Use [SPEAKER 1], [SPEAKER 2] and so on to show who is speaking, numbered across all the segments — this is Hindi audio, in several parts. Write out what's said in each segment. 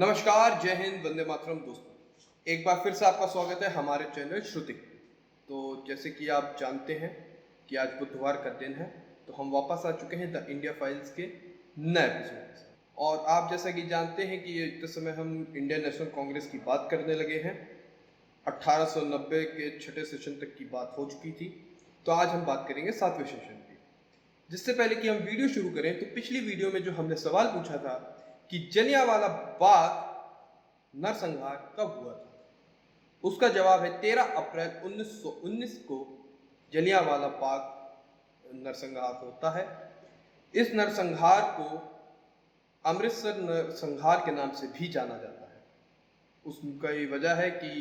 [SPEAKER 1] नमस्कार, जय हिंद, वंदे मातरम दोस्तों। एक बार फिर से आपका स्वागत है हमारे चैनल श्रुति। तो जैसे कि आप जानते हैं कि आज बुधवार का दिन है, तो हम वापस आ चुके हैं द इंडिया फाइल्स के नए एपिसोड से। और आप जैसा कि जानते हैं कि इस समय हम इंडियन नेशनल कांग्रेस की बात करने लगे हैं। 1890 के छठे सेशन तक की बात हो चुकी थी, तो आज हम बात करेंगे 7वें सेशन की। जिससे पहले कि हम वीडियो शुरू करें, तो पिछली वीडियो में जो हमने सवाल पूछा था कि जलियांवाला बाग नरसंहार कब हुआ था, उसका जवाब है 13 अप्रैल 1919 को जलियांवाला बाग नरसंहार होता है। इस नरसंहार को अमृतसर नरसंहार के नाम से भी जाना जाता है। उसका ये वजह है कि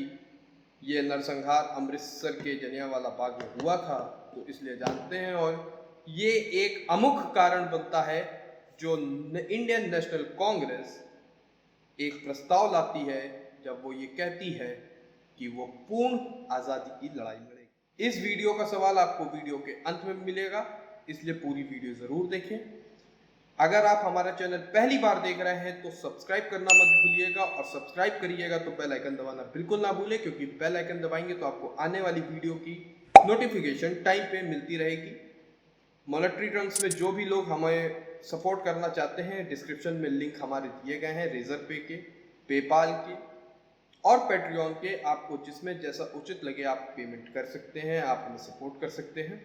[SPEAKER 1] ये नरसंहार अमृतसर के जलियांवाला बाग में हुआ था, तो इसलिए जानते हैं। और ये एक अमुख्य कारण बनता है जो इंडियन नेशनल कांग्रेस एक प्रस्ताव लाती है जब वो ये कहती है कि वो पूर्ण आज़ादी की लड़ाई लड़ेगी। इस वीडियो का सवाल आपको वीडियो के अंत में मिलेगा, इसलिए पूरी वीडियो ज़रूर देखें। अगर आप हमारा चैनल पहली बार देख रहे हैं तो सब्सक्राइब करना मत भूलिएगा, और सब्सक्राइब करिएगा तो बेल आइकन दबाना बिल्कुल ना भूलें, क्योंकि बेल आइकन दबाएंगे तो आपको आने वाली वीडियो की नोटिफिकेशन टाइम पे मिलती रहेगी। मॉनेटरी टर्म्स में जो भी लोग हमें सपोर्ट करना चाहते हैं, डिस्क्रिप्शन में लिंक हमारे दिए गए हैं, रेजर पे के, पेपाल के और पेट्रियन के। आपको जिसमें जैसा उचित लगे आप पेमेंट कर सकते हैं, आप हमें सपोर्ट कर सकते हैं।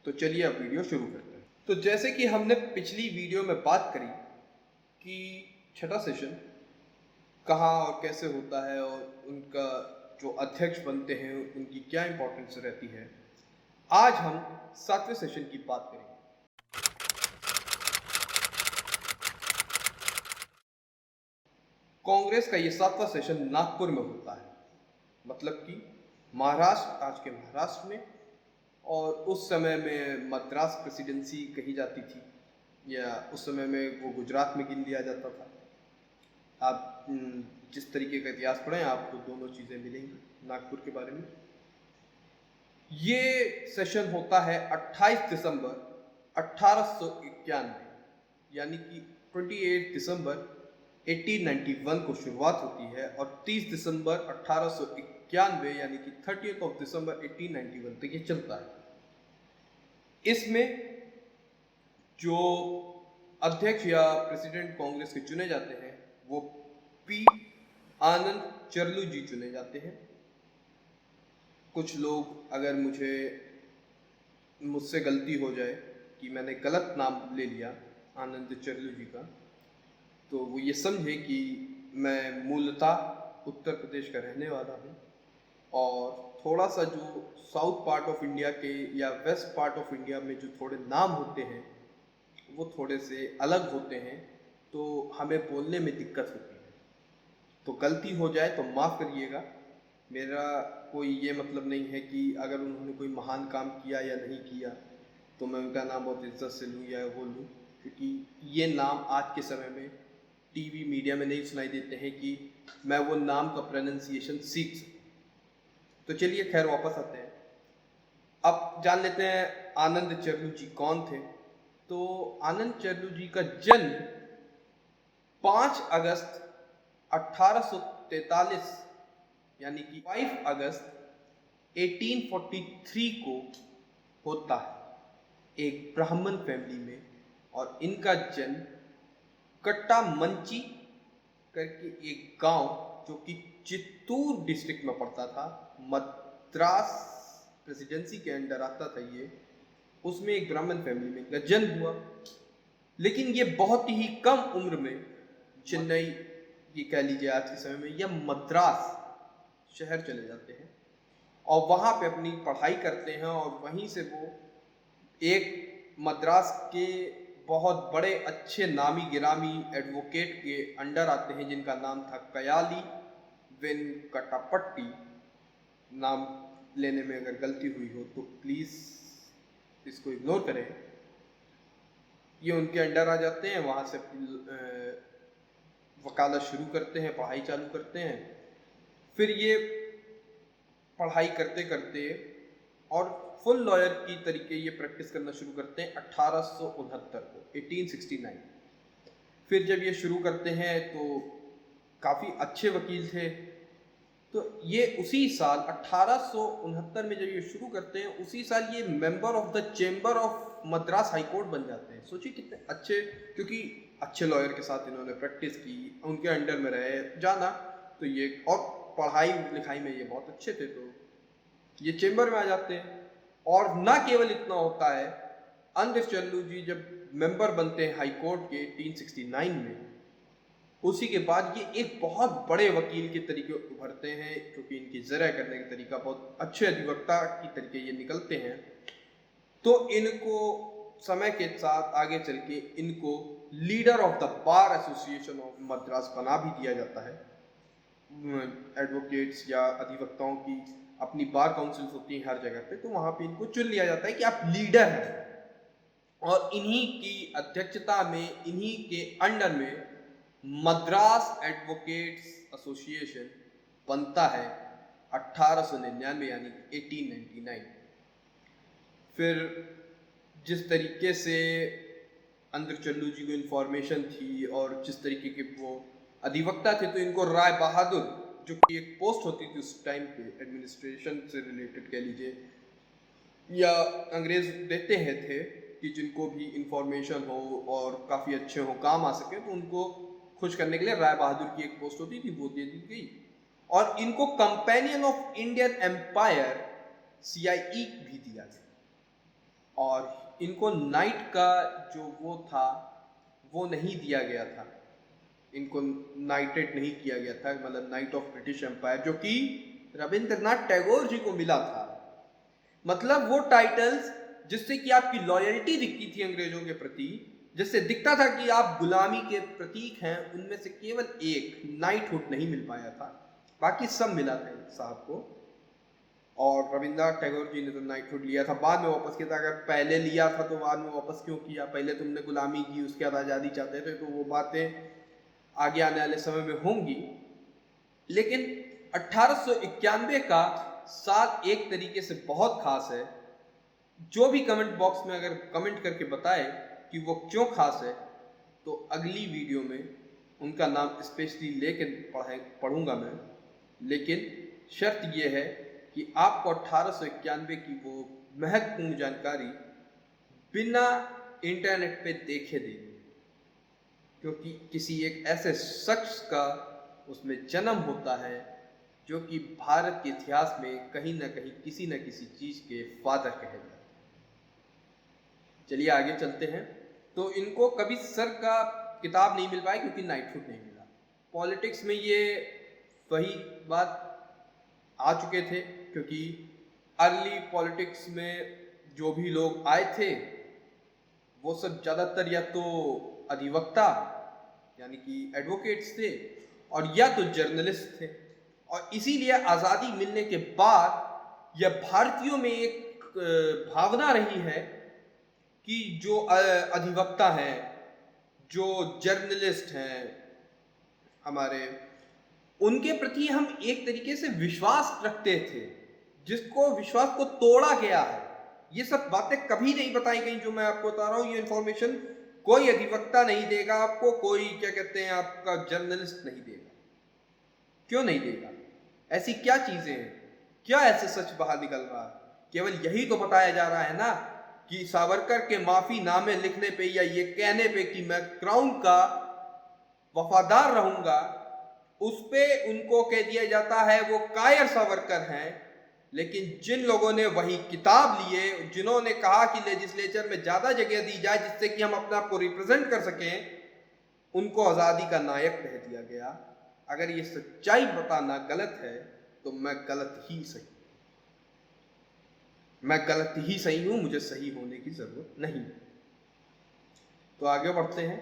[SPEAKER 1] तो चलिए अब वीडियो शुरू करते हैं। तो जैसे कि हमने पिछली वीडियो में बात करी कि छठा सेशन कहाँ और कैसे होता है और उनका जो अध्यक्ष बनते हैं उनकी क्या इंपॉर्टेंस रहती है, आज हम 7वें सेशन की बात करेंगे। कांग्रेस का ये 7वां सेशन नागपुर में होता है, मतलब कि महाराष्ट्र, आज के महाराष्ट्र में। और उस समय में मद्रास प्रेसिडेंसी कही जाती थी, या उस समय में वो गुजरात में गिन लिया जाता था। आप जिस तरीके का इतिहास पढ़ें आपको दोनों चीज़ें मिलेंगी नागपुर के बारे में। ये सेशन होता है 28 दिसंबर 1891, यानी कि 28 दिसंबर 1891 को शुरुआत होती है, और 30 दिसंबर 1891 यानी कि 30th ऑफ दिसंबर 1891 तक ये चलता है। इसमें जो अध्यक्ष या प्रेसिडेंट कांग्रेस के चुने जाते हैं वो पी आनंद चरलू जी चुने जाते हैं। कुछ लोग, अगर मुझसे गलती हो जाए कि मैंने गलत नाम ले लिया आनंद चरलू जी का, तो वो ये समझे कि मैं मूलतः उत्तर प्रदेश का रहने वाला हूँ, और थोड़ा सा जो साउथ पार्ट ऑफ इंडिया के या वेस्ट पार्ट ऑफ इंडिया में जो थोड़े नाम होते हैं वो थोड़े से अलग होते हैं, तो हमें बोलने में दिक्कत होती है। तो गलती हो जाए तो माफ़ करिएगा। मेरा कोई ये मतलब नहीं है कि अगर उन्होंने कोई महान काम किया या नहीं किया तो मैं उनका नाम बहुत इज्जत से लूँ या वो लूँ, क्योंकि ये नाम आज के समय में टीवी मीडिया में नहीं सुनाई देते हैं कि मैं वो नाम का प्रोनाउंसिएशन सीख सकूँ। तो चलिए खैर वापस आते हैं। अब जान लेते हैं आनंद चरलू जी कौन थे। तो आनंद चरलू जी का जन्म 5 अगस्त 1843 यानी कि 5 अगस्त 1843 को होता है एक ब्राह्मण फैमिली में। और इनका जन्म कट्टा मंची करके एक गांव जो कि चित्तूर डिस्ट्रिक्ट में पड़ता था, मद्रास प्रेसिडेंसी के अंडर आता था ये, उसमें एक ब्राह्मण फैमिली में इनका जन्म हुआ। लेकिन ये बहुत ही कम उम्र में चेन्नई, ये कह लीजिए आज के समय में, या मद्रास शहर चले जाते हैं और वहाँ पे अपनी पढ़ाई करते हैं। और वहीं से वो एक मद्रास के बहुत बड़े अच्छे नामी गिरामी एडवोकेट के अंडर आते हैं, जिनका नाम था कयाली वेंकटपट्टी। नाम लेने में अगर गलती हुई हो तो प्लीज़ इसको इग्नोर करें। ये उनके अंडर आ जाते हैं, वहाँ से वकालत शुरू करते हैं, पढ़ाई चालू करते हैं। फिर ये पढ़ाई करते करते और फुल लॉयर की तरीके ये प्रैक्टिस करना शुरू करते हैं 1869 को, 1869। फिर जब ये शुरू करते हैं तो काफ़ी अच्छे वकील थे। तो ये उसी साल 1869 में जब ये शुरू करते हैं, उसी साल ये member of the chamber of Madras high court बन जाते हैं। सोचिए कितने अच्छे, क्योंकि अच्छे लॉयर के साथ इन्होंने प्रैक्टिस की, उनके अंडर में रहे, जाना, तो ये और पढ़ाई लिखाई में ये बहुत अच्छे थे, तो ये चेंबर में आ जाते हैं। और ना केवल इतना होता है, अंदर चल्लू जी जब मेंबर बनते हैं हाई कोर्ट के 1869 में, उसी के बाद ये एक बहुत बड़े वकील के तरीके उभरते हैं, क्योंकि इनकी ज़रा करने का तरीका बहुत अच्छे अधिवक्ता की तरीके ये निकलते हैं। तो इनको समय के साथ आगे चल के इनको leader of the bar association of Madras बना भी दिया जाता है। एडवोकेट्स या अधिवक्ताओं की अपनी बार काउंसिल होती हैं हर जगह पे, तो वहाँ पे इनको चुन लिया जाता है कि आप लीडर हैं, और इन्हीं की अध्यक्षता में, इन्हीं के अंडर में मद्रास एडवोकेट्स एसोसिएशन बनता है 1899 यानी 1899। फिर जिस तरीके से अंदर चल्लू जी को इन्फॉर्मेशन थी और जिस तरीके के वो अधिवक्ता थे, तो इनको राय बहादुर, जो कि एक पोस्ट होती थी उस टाइम पे एडमिनिस्ट्रेशन से रिलेटेड कह लीजिए, या अंग्रेज देते हैं थे कि जिनको भी इंफॉर्मेशन हो और काफ़ी अच्छे हो, काम आ सके, तो उनको खुश करने के लिए राय बहादुर की एक पोस्ट होती थी, वो दे दी गई। और इनको companion of Indian Empire CIE भी दिया गया। और इनको नाइट का जो वो था वो नहीं दिया गया था, इनको नाइटेड नहीं किया गया था, मतलब नाइट ऑफ ब्रिटिश एम्पायर, जो कि रविंद्रनाथ टैगोर जी को मिला था। मतलब वो टाइटल्स जिससे कि आपकी लॉयल्टी दिखती थी अंग्रेजों के प्रति, जिससे दिखता था कि आप गुलामी के प्रतीक हैं, उनमें से केवल एक नाइटहुड नहीं मिल पाया था, बाकी सब मिला था साहब को। और रविंद्रनाथ टैगोर जी ने तो नाइटहुड लिया था, बाद में वापस किया था। अगर पहले लिया था तो बाद में वापस क्यों किया? पहले तुमने गुलामी की, उसके बाद आज़ादी चाहते थे, तो वो बातें आगे आने वाले समय में होंगी। लेकिन 1891 का साल एक तरीके से बहुत खास है। जो भी कमेंट बॉक्स में अगर कमेंट करके बताए कि वो क्यों खास है, तो अगली वीडियो में उनका नाम स्पेशली लेके पढ़ूंगा मैं। लेकिन शर्त यह है कि आपको 1891 की वो महत्वपूर्ण जानकारी बिना इंटरनेट पे देखे देनी, क्योंकि किसी एक ऐसे शख्स का उसमें जन्म होता है जो कि भारत के इतिहास में कहीं ना कहीं किसी न किसी चीज़ के फादर कहे जाते हैं। चलिए आगे चलते हैं। तो इनको कभी सर का किताब नहीं मिल पाया क्योंकि नाइटहुड नहीं मिला। पॉलिटिक्स में ये वही बात आ चुके थे, क्योंकि अर्ली पॉलिटिक्स में जो भी लोग आए थे वो सब ज़्यादातर या तो अधिवक्ता यानी कि एडवोकेट्स थे, और या तो जर्नलिस्ट थे। और इसीलिए आज़ादी मिलने के बाद यह भारतीयों में एक भावना रही है कि जो अधिवक्ता हैं, जो जर्नलिस्ट हैं हमारे, उनके प्रति हम एक तरीके से विश्वास रखते थे, जिसको विश्वास को तोड़ा गया है। ये सब बातें कभी नहीं बताई गई जो मैं आपको बता रहा हूँ। ये इन्फॉर्मेशन कोई अधिवक्ता नहीं देगा आपको, कोई क्या कहते हैं आपका जर्नलिस्ट नहीं देगा। क्यों नहीं देगा? ऐसी क्या चीजें हैं, क्या ऐसे सच बाहर निकल रहा है? केवल यही तो बताया जा रहा है ना कि सावरकर के माफीनामे लिखने पे या ये कहने पे कि मैं क्राउन का वफादार रहूंगा, उस पे उनको कह दिया जाता है वो कायर सावरकर हैं। लेकिन जिन लोगों ने वही किताब लिए, जिन्होंने कहा कि लेजिस्लेचर में ज्यादा जगह दी जाए जिससे कि हम अपने आप को रिप्रेजेंट कर सकें, उनको आजादी का नायक कह दिया गया। अगर ये सच्चाई बताना गलत है तो मैं गलत ही सही, मैं गलत ही सही हूं, मुझे सही होने की जरूरत नहीं। तो आगे बढ़ते हैं।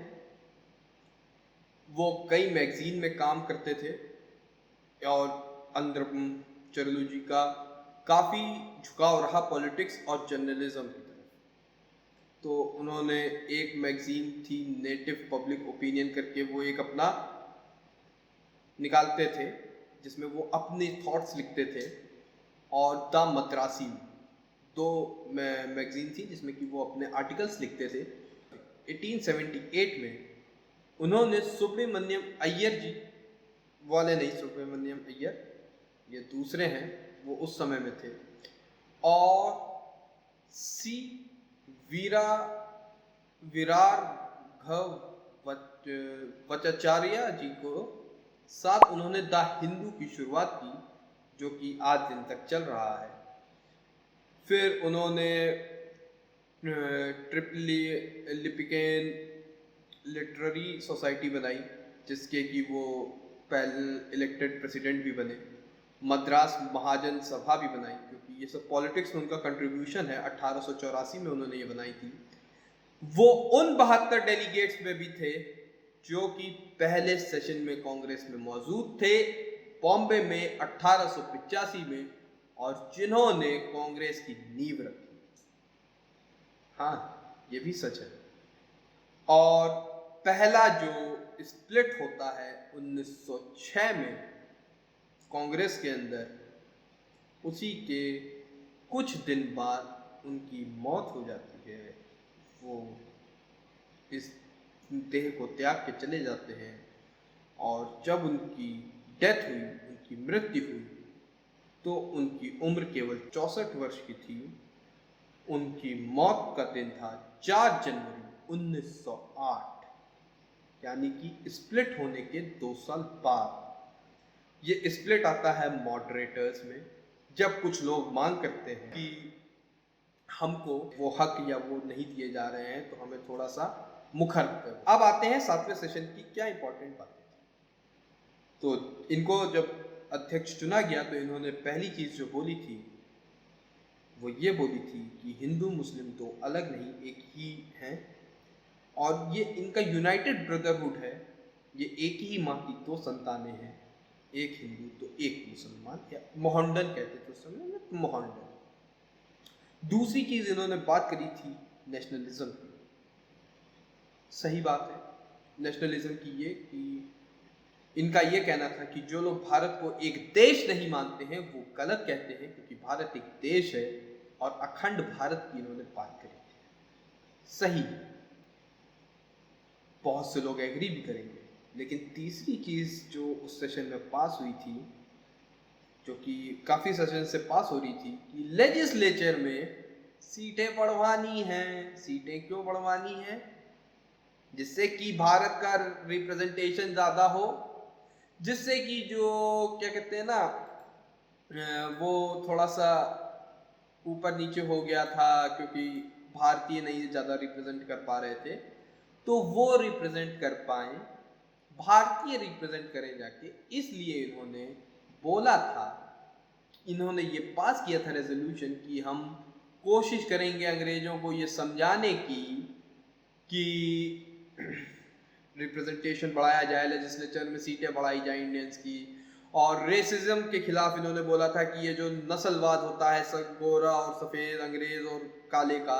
[SPEAKER 1] वो कई मैगजीन में काम करते थे और अंदर चरलू जी का काफ़ी झुकाव रहा पॉलिटिक्स और जर्नलिज्म की तरफ। तो उन्होंने एक मैगजीन थी नेटिव पब्लिक ओपिनियन करके, वो एक अपना निकालते थे जिसमें वो अपने थॉट्स लिखते थे। और द मद्रासी, दो मैगजीन थी जिसमें कि वो अपने आर्टिकल्स लिखते थे। 1878 में उन्होंने सुब्रमण्यम अय्यर जी वाले नहीं, सुब्रमण्यम अय्यर, ये दूसरे हैं, वो उस समय में थे। और सी वीरा विरार वचाचार्य जी को साथ उन्होंने द हिंदू की शुरुआत की, जो कि आज दिन तक चल रहा है। फिर उन्होंने ट्रिपली लिपिकेन लिटरेरी सोसाइटी बनाई, जिसके कि वो पहले इलेक्टेड प्रेसिडेंट भी बने। मद्रास महाजन सभा भी बनाई, क्योंकि ये सब पॉलिटिक्स में उनका कंट्रीब्यूशन है। 1884 में उन्होंने ये बनाई थी। वो उन 72 डेलीगेट्स में भी थे जो कि पहले सेशन में कांग्रेस में मौजूद थे बॉम्बे में 1885 में, और जिन्होंने कांग्रेस की नींव रखी। हाँ, ये भी सच है। और पहला जो स्प्लिट होता है 1906 में कांग्रेस के अंदर, उसी के कुछ दिन बाद उनकी मौत हो जाती है। वो इस देह को त्याग के चले जाते हैं, और जब उनकी डेथ हुई, उनकी मृत्यु हुई, तो उनकी उम्र केवल 64 वर्ष की थी। उनकी मौत का दिन था 4 जनवरी 1908, यानी कि स्प्लिट होने के 2 साल बाद। ये स्प्लिट आता है मॉडरेटर्स में, जब कुछ लोग मांग करते हैं कि हमको वो हक या वो नहीं दिए जा रहे हैं, तो हमें थोड़ा सा मुखर करो। अब आते हैं 7वें सेशन की क्या इंपॉर्टेंट बातें। तो इनको जब अध्यक्ष चुना गया, तो इन्होंने पहली चीज जो बोली थी वो ये बोली थी कि हिंदू मुस्लिम तो अलग नहीं, एक ही हैं, और ये इनका यूनाइटेड ब्रदरहुड है। ये एक ही माँ की 2 संतानें हैं, एक हिंदू तो एक मुसलमान, या मोहम्मदन कहते थे उस समय में, मोहम्मदन। दूसरी चीज इन्होंने बात करी थी नेशनलिज्म की। सही बात है नेशनलिज्म की, ये कि इनका ये कहना था कि जो लोग भारत को एक देश नहीं मानते हैं वो गलत कहते हैं, क्योंकि भारत एक देश है, और अखंड भारत की इन्होंने बात करी थी। सही, बहुत से लोग एग्री भी करेंगे। लेकिन तीसरी चीज जो उस सेशन में पास हुई थी, जो कि काफी सेशन से पास हो रही थी, कि लेजिस्लेचर में सीटें बढ़वानी हैं। सीटें क्यों बढ़वानी हैं? जिससे कि भारत का रिप्रेजेंटेशन ज्यादा हो, जिससे कि जो क्या कहते हैं ना, वो थोड़ा सा ऊपर नीचे हो गया था, क्योंकि भारतीय नहीं ज़्यादा रिप्रेजेंट कर पा रहे थे, तो वो रिप्रेजेंट कर पाए, भारतीय रिप्रेजेंट करें जाके। इसलिए इन्होंने बोला था, इन्होंने ये पास किया था रेजोल्यूशन कि हम कोशिश करेंगे अंग्रेजों को ये समझाने की कि रिप्रेजेंटेशन बढ़ाया जाए, लेजिस्लेचर में सीटें बढ़ाई जाए इंडियंस की। और रेसिज्म के खिलाफ इन्होंने बोला था कि ये जो नस्लवाद होता है, सब गोरा और सफ़ेद, अंग्रेज और काले का,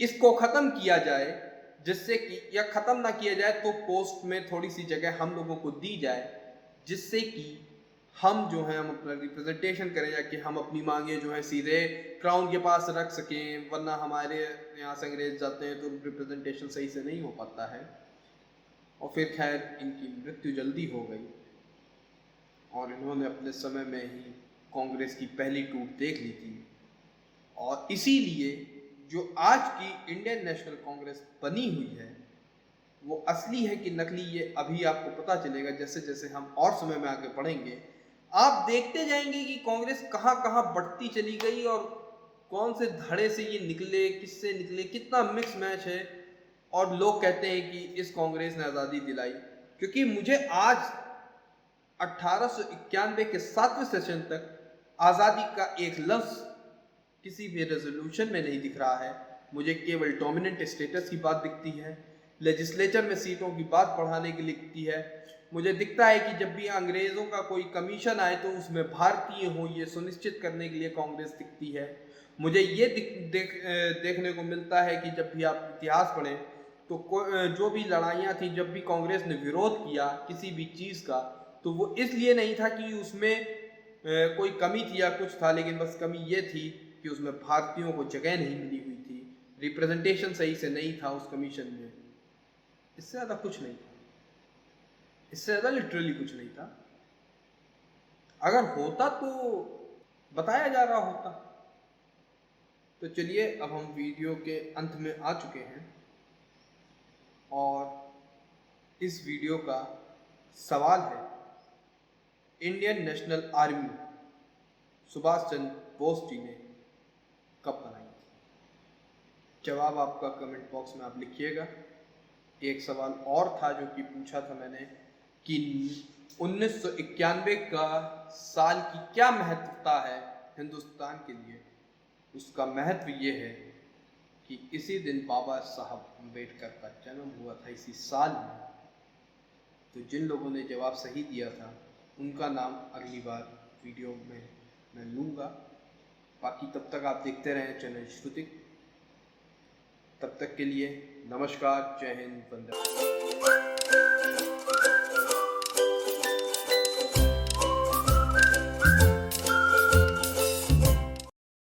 [SPEAKER 1] इसको ख़त्म किया जाए, जिससे कि, या ख़त्म ना किया जाए तो पोस्ट में थोड़ी सी जगह हम लोगों को दी जाए, जिससे कि हम जो है हम अपना रिप्रेजेंटेशन करें, या कि हम अपनी मांगे जो है सीधे क्राउन के पास रख सकें। वरना हमारे यहाँ से अंग्रेज जाते हैं तो रिप्रेजेंटेशन सही से नहीं हो पाता है। और फिर खैर इनकी मृत्यु जल्दी हो गई, और इन्होंने अपने समय में ही कांग्रेस की पहली टूट देख ली थी। और इसीलिए जो आज की इंडियन नेशनल कांग्रेस बनी हुई है, वो असली है कि नकली, ये अभी आपको पता चलेगा जैसे जैसे हम और समय में आगे बढ़ेंगे। आप देखते जाएंगे कि कांग्रेस कहाँ कहाँ बढ़ती चली गई, और कौन से धड़े से ये निकले, किससे निकले, कितना मिक्स मैच है। और लोग कहते हैं कि इस कांग्रेस ने आज़ादी दिलाई, क्योंकि मुझे आज 1891 के 7वें सेशन तक आज़ादी का एक लफ्ज़ किसी भी रेजोल्यूशन में नहीं दिख रहा है। मुझे केवल डोमिनेंट स्टेटस की बात दिखती है, लेजिस्लेचर में सीटों की बात बढ़ाने की दिखती है। मुझे दिखता है कि जब भी अंग्रेज़ों का कोई कमीशन आए तो उसमें भारतीय हो, ये सुनिश्चित करने के लिए कांग्रेस दिखती है। मुझे ये देखने को मिलता है कि जब भी आप इतिहास पढ़ें तो जो भी लड़ाइयाँ थी, जब भी कांग्रेस ने विरोध किया किसी भी चीज़ का, तो वो इसलिए नहीं था कि उसमें कोई कमी थी या कुछ था, लेकिन बस कमी ये थी कि उसमें भारतीयों को जगह नहीं मिली हुई थी, रिप्रेजेंटेशन सही से नहीं था उस कमीशन में। इससे ज़्यादा कुछ नहीं था। इससे ज़्यादा लिटरली कुछ नहीं था। अगर होता तो बताया जा रहा होता। तो चलिए अब हम वीडियो के अंत में आ चुके हैं और इस वीडियो का सवाल है, Indian national army Subhash Chandra Bose ji ने कब बनाई थी? जवाब आपका कमेंट बॉक्स में आप लिखिएगा। एक सवाल और था जो कि पूछा था मैंने कि 1991 का साल की क्या महत्वता है हिंदुस्तान के लिए। उसका महत्व ये है कि इसी दिन बाबा साहब अम्बेडकर का जन्म हुआ था, इसी साल में। तो जिन लोगों ने जवाब सही दिया था उनका नाम अगली बार वीडियो में मैं लूँगा। बाकी तब तक आप देखते रहें चैनल श्रुतिक। तब तक के लिए नमस्कार, जय हिंद, वंदे मातरम।